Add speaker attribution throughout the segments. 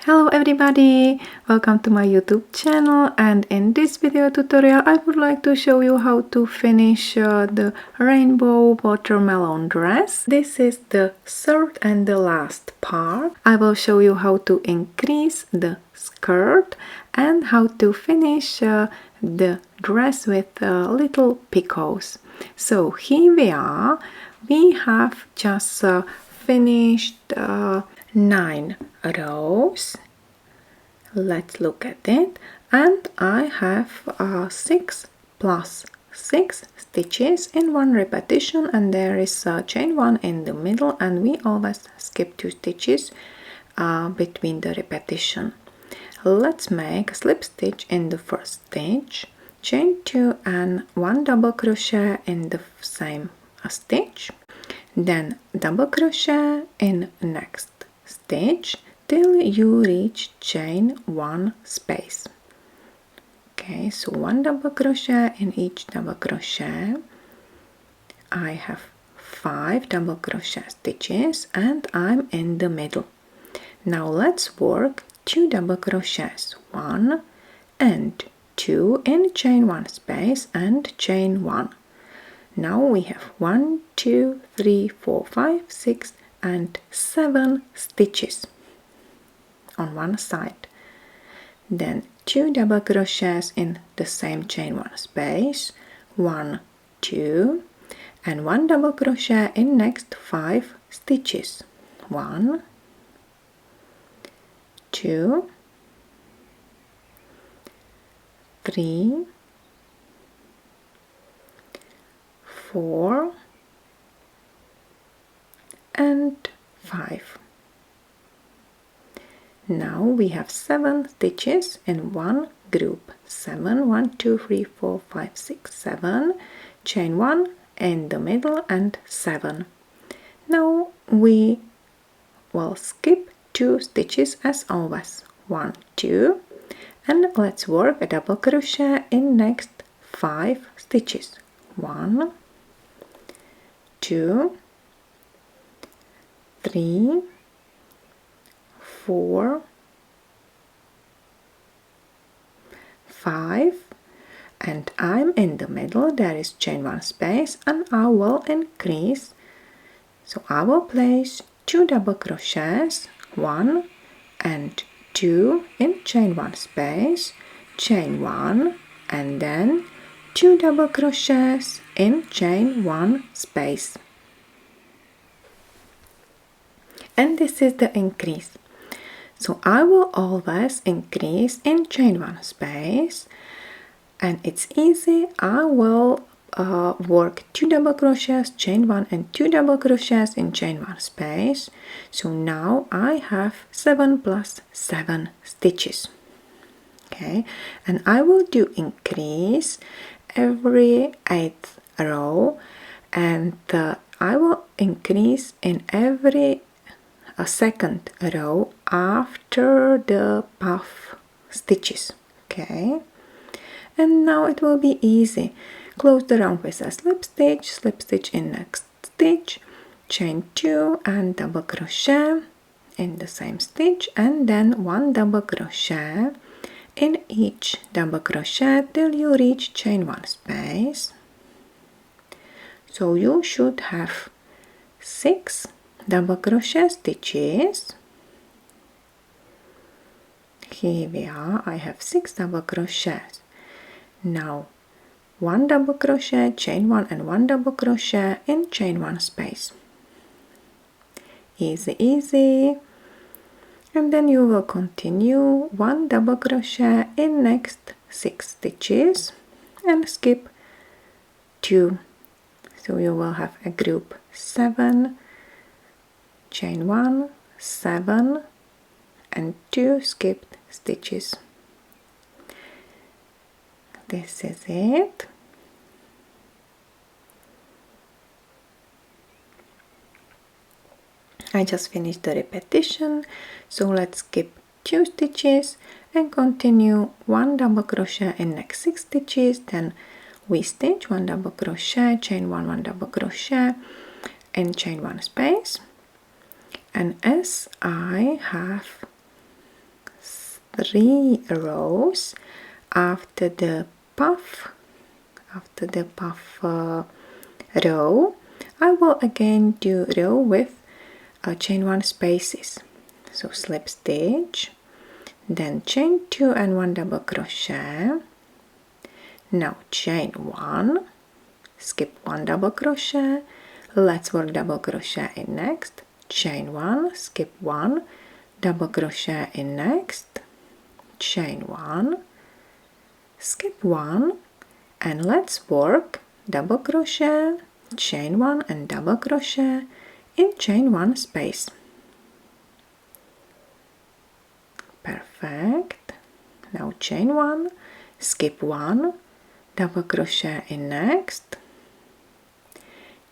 Speaker 1: Hello everybody, welcome to my YouTube channel, and in this video tutorial I would like to show you how to finish the rainbow watermelon dress. This is the third and the last part. I will show you how to increase the skirt and how to finish the dress with little picots. So here we are. We have just finished 9 rows. Let's look at it, and I have 6 plus 6 stitches in one repetition, and there is chain 1 in the middle, and we always skip 2 stitches between the repetition. Let's make a slip stitch in the first stitch, chain 2 and 1 double crochet in the same stitch, then double crochet in next stitch till you reach chain 1 space. Okay, so 1 double crochet in each double crochet. I have 5 double crochet stitches and I'm in the middle. Now let's work 2 double crochets, 1 and 2 in chain 1 space and chain 1. Now we have 1, 2, 3, 4, 5, 6 and 7 stitches on one side. Then 2 double crochets in the same chain 1 space, 1, 2, and 1 double crochet in next 5 stitches, 1, 2, 3, 4 and 5. Now we have 7 stitches in one group. 7, 1, 2, 3, 4, 5, 6, 7. Chain 1 in the middle and 7. Now we will skip 2 stitches as always. 1, 2, and let's work a double crochet in next 5 stitches. 1, 2, 3, 4, 5, and I'm in the middle. There is chain 1 space, and I will increase. So I will place 2 double crochets, 1 and 2 in chain 1 space, chain 1, and then 2 double crochets in chain 1 space. And this is the increase. So I will always increase in chain 1 space, and it's easy. I will work 2 double crochets, chain 1 and 2 double crochets in chain 1 space. So now I have 7 plus 7 stitches. Okay, and I will do increase every 8th row, and I will increase in every second row after the puff stitches. Okay, and now it will be easy. Close the round with a slip stitch in next stitch, chain 2 and double crochet in the same stitch, and then 1 double crochet in each double crochet till you reach chain 1 space. So you should have 6 double crochet stitches. Here we are. I have 6 double crochets. Now 1 double crochet, chain 1 and 1 double crochet in chain 1 space. Easy, easy. And then you will continue 1 double crochet in next 6 stitches and skip 2. So you will have a group 7, chain 1, 7 and 2 skipped stitches. This is it. I just finished the repetition, so let's skip 2 stitches and continue 1 double crochet in next 6 stitches, then we stitch 1 double crochet, chain 1, 1 double crochet and chain 1 space. And as I have 3 rows after the puff row. I will again do row with chain 1 spaces. So slip stitch, then chain 2 and 1 double crochet. Now chain 1, skip 1 double crochet, let's work double crochet in next, chain 1, skip 1, double crochet in next, chain 1, skip 1, and let's work double crochet, chain 1 and double crochet in chain 1 space. Perfect. Now chain 1, skip 1, double crochet in next,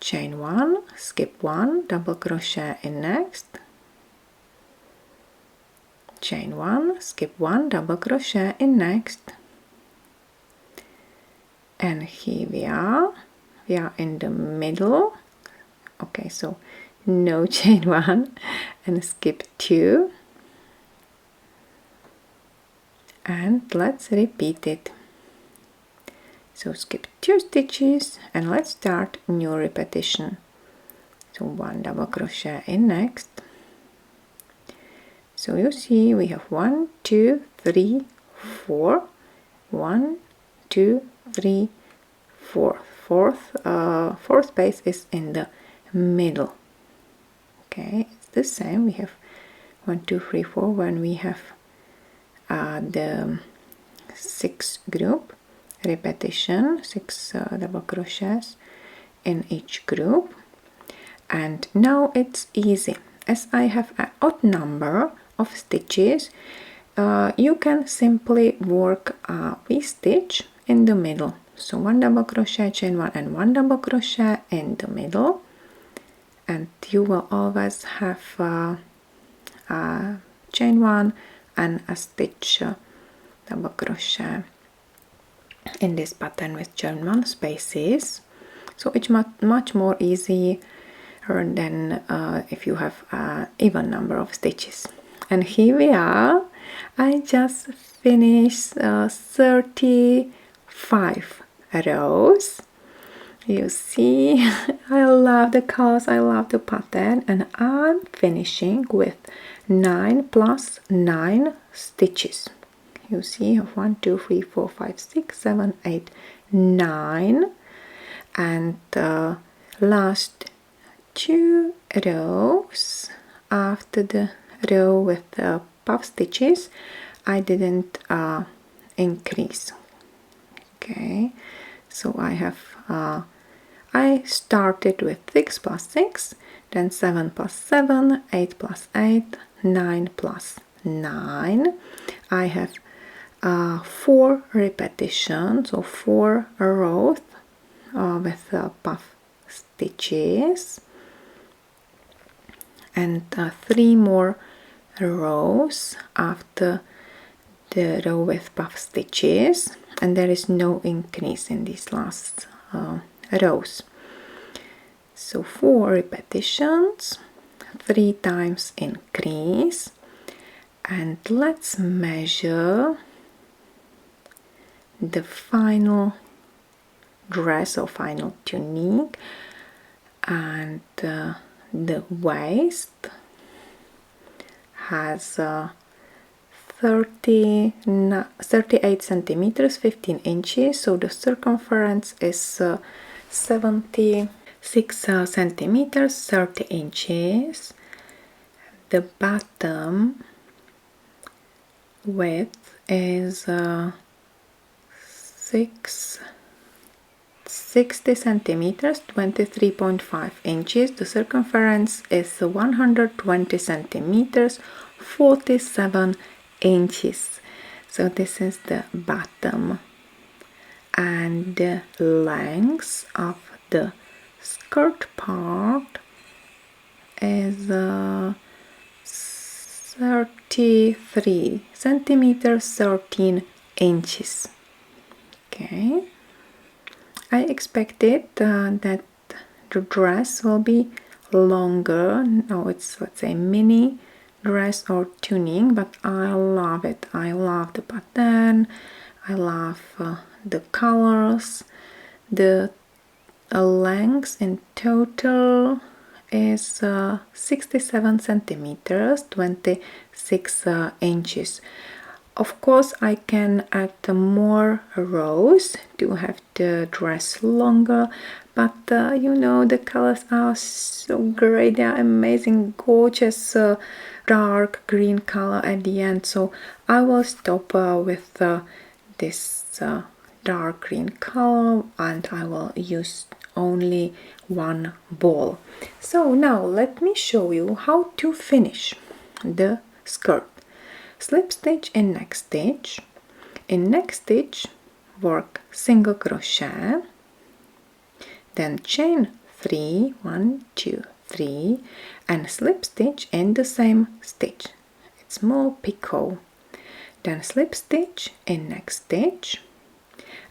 Speaker 1: chain 1, skip 1, double crochet in next, chain 1, skip 1, double crochet in next, and here we are in the middle. Okay, so no chain 1 and skip 2, and let's repeat it. So skip 2 stitches and let's start new repetition. So 1 double crochet in next. So you see we have 1, 2, 3, 4, 1, 2, 3, 4. Fourth space is in the middle. Okay, it's the same. We have 1, 2, 3, 4 when we have the 6 group repetition, 6 double crochets in each group. And now it's easy. As I have an odd number of stitches, you can simply work a V-stitch in the middle. So 1 double crochet, chain 1 and 1 double crochet in the middle, and you will always have a chain 1 and a stitch double crochet in this pattern with chain 1 spaces. So it's much more easy than if you have an even number of stitches. And here we are. I just finished 35 rows. You see, I love the colors, I love the pattern, and I'm finishing with 9 plus 9 stitches. You see, 1, 2, 3, 4, 5, 6, 7, 8, 9, and last 2 rows after the row with the puff stitches I didn't increase. Okay, so I have I started with 6 plus 6, then 7 plus 7, 8 plus 8, 9 plus 9. I have 4 repetitions, so 4 rows with puff stitches, and 3 more rows after the row with puff stitches, and there is no increase in these last rows. So 4 repetitions, 3 times increase, and let's measure the final dress or final tunic. And the waist has 38 centimeters, 15 inches, so the circumference is 76 centimeters, 30 inches. The bottom width is 60 centimeters, 23.5 inches. The circumference is 120 centimeters, 47 inches. So this is the bottom, and the length of the skirt part is 33 centimeters, 13 inches. Okay, I expected that the dress will be longer. Now it's, let's say, mini dress or tunic, but I love it. I love the pattern, I love the colors. The length in total is 67 centimeters, 26 inches. Of course, I can add more rows to have the dress longer, but you know, the colors are so great. They are amazing, gorgeous dark green color at the end. So I will stop with this dark green color, and I will use only one ball. So now let me show you how to finish the skirt. Slip stitch in next stitch. In next stitch, work single crochet, then chain 3, 1, 2, 3, and slip stitch in the same stitch. It's small picot. Then slip stitch in next stitch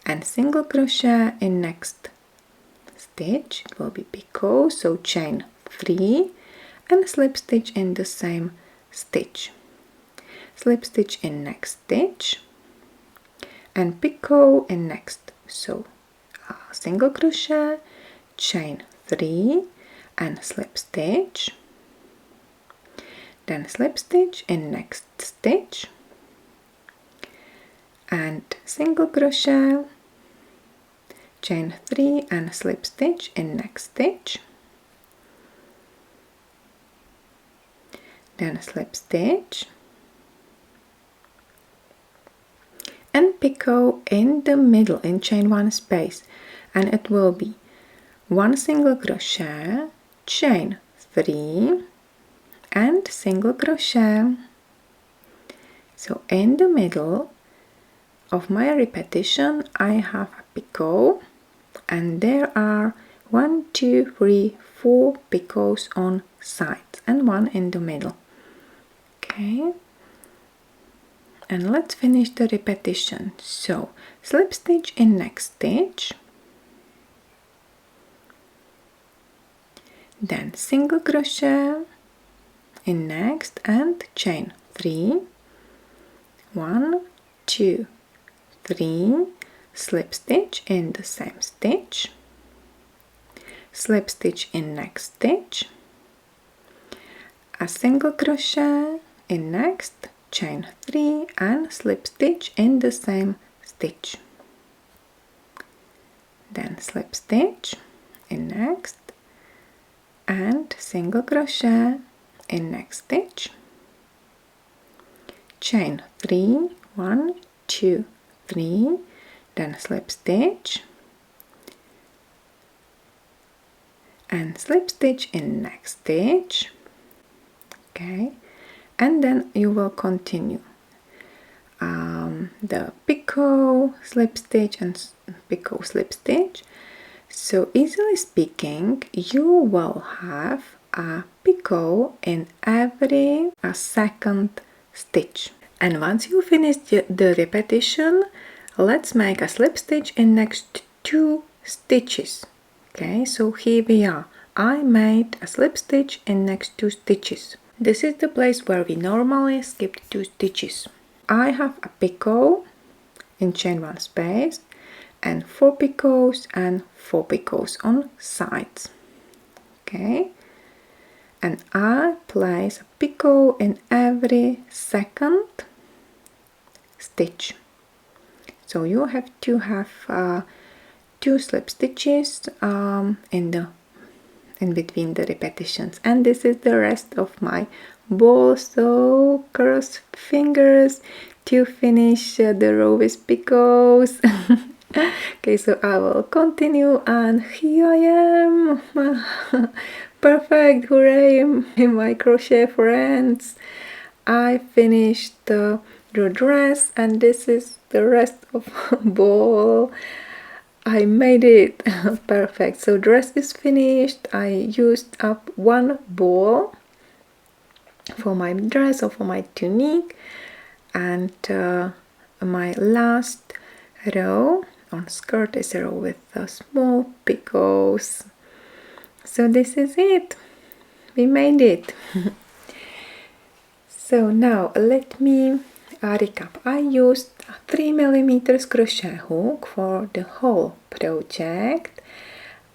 Speaker 1: and single crochet in next stitch. It will be picot, so chain 3 and slip stitch in the same stitch. Slip stitch in next stitch and picot in next. So single crochet, chain 3 and slip stitch, then slip stitch in next stitch and single crochet, chain 3 and slip stitch in next stitch, then slip stitch and picot in the middle in chain 1 space, and it will be 1 single crochet, chain 3 and single crochet. So in the middle of my repetition I have a picot, and there are 1, 2, 3, 4 picots on sides and 1 in the middle. Okay, and let's finish the repetition. So slip stitch in next stitch, then single crochet in next and chain 3, 1, 2, 3, slip stitch in the same stitch, slip stitch in next stitch, a single crochet in next, chain 3 and slip stitch in the same stitch, then slip stitch in next and single crochet in next stitch, chain 3, 1, 2, 3, then slip stitch and slip stitch in next stitch. Okay, and then you will continue the picot, slip stitch and picot, slip stitch. So easily speaking, you will have a picot in every second stitch. And once you finish the repetition, let's make a slip stitch in next 2 stitches. Okay, so here we are. I made a slip stitch in next 2 stitches. This is the place where we normally skip 2 stitches. I have a picot in chain 1 space and 4 picots and 4 picots on sides. Okay, and I place a picot in every second stitch. So you have to have 2 slip stitches in between the repetitions, and this is the rest of my ball. So cross fingers to finish the row with picots. Okay, so I will continue, and here I am. Perfect, hooray, my crochet friends. I finished the dress, and this is the rest of ball. I made it. Perfect. So dress is finished. I used up 1 ball for my dress or for my tunic, and my last row on skirt is a row with small picots. So this is it. We made it. So now let me recap. I used 3mm crochet hook for the whole project.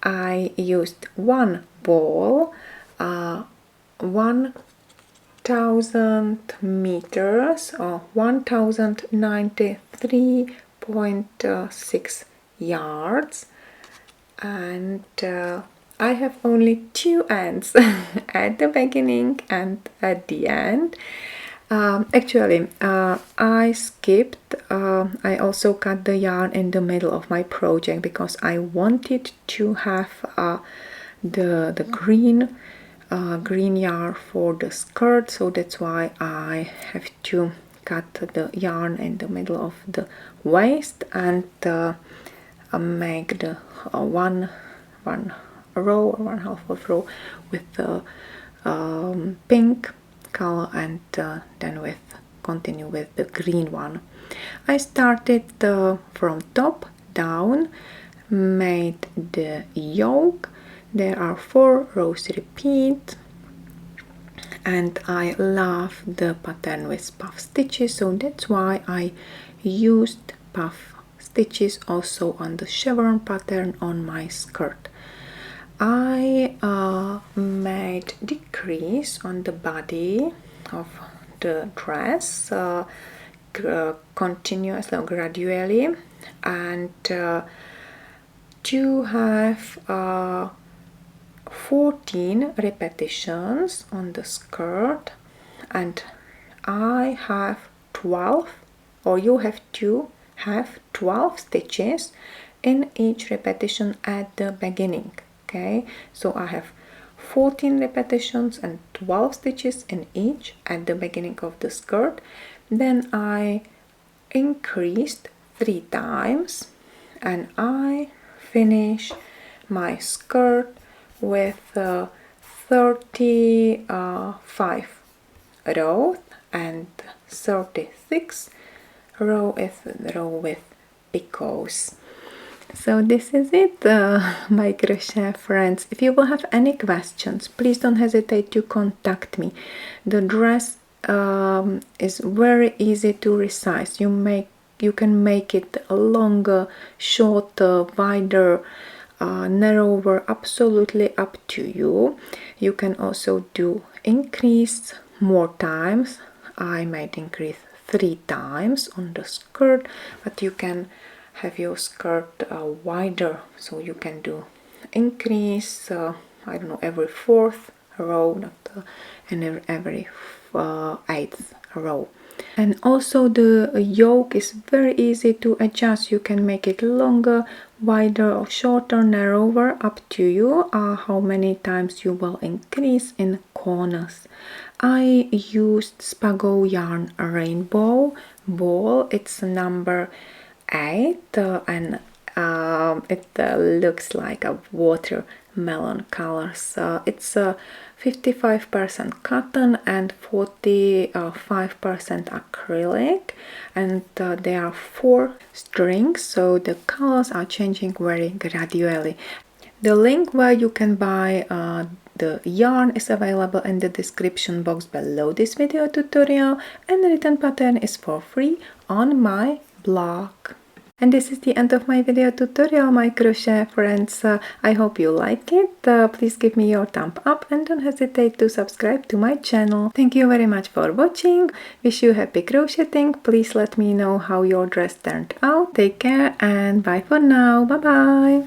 Speaker 1: I used one ball, 1000 meters or 1093.6 yards, and I have only two ends at the beginning and at the end. Actually, I skipped. I also cut the yarn in the middle of my project because I wanted to have the green yarn for the skirt, so that's why I have to cut the yarn in the middle of the waist and make the one row or one half of row with the pink color, and then continue with the green one. I started from top down, made the yoke. There are 4 rows repeat, and I love the pattern with puff stitches, so that's why I used puff stitches also on the chevron pattern on my skirt. I made decrease on the body of the dress continuously, gradually, and to have 14 repetitions on the skirt, and I have 12, or you have to have 12 stitches in each repetition at the beginning. Okay, so I have 14 repetitions and 12 stitches in each at the beginning of the skirt. Then I increased 3 times, and I finish my skirt with 35 rows and 36 row with picots. So this is it, my crochet friends. If you will have any questions, please don't hesitate to contact me. The dress is very easy to resize. You can make it longer, shorter, wider, narrower, absolutely up to you. You can also do increase more times. I might increase 3 times on the skirt, but you can have your skirt wider, so you can do increase I don't know, every 4th row, not and every 8th row. And also the yoke is very easy to adjust. You can make it longer, wider, or shorter, narrower, up to you how many times you will increase in corners. I used SPAGOYARN rainbow ball. It's number 8 and it looks like a watermelon colors. It's 55% cotton and 45% acrylic, and there are 4 strings, so the colors are changing very gradually. The link where you can buy the yarn is available in the description box below this video tutorial, and the written pattern is for free on my blog. And this is the end of my video tutorial, my crochet friends. I hope you like it. Please give me your thumb up and don't hesitate to subscribe to my channel. Thank you very much for watching. Wish you happy crocheting. Please let me know how your dress turned out. Take care and bye for now. Bye bye.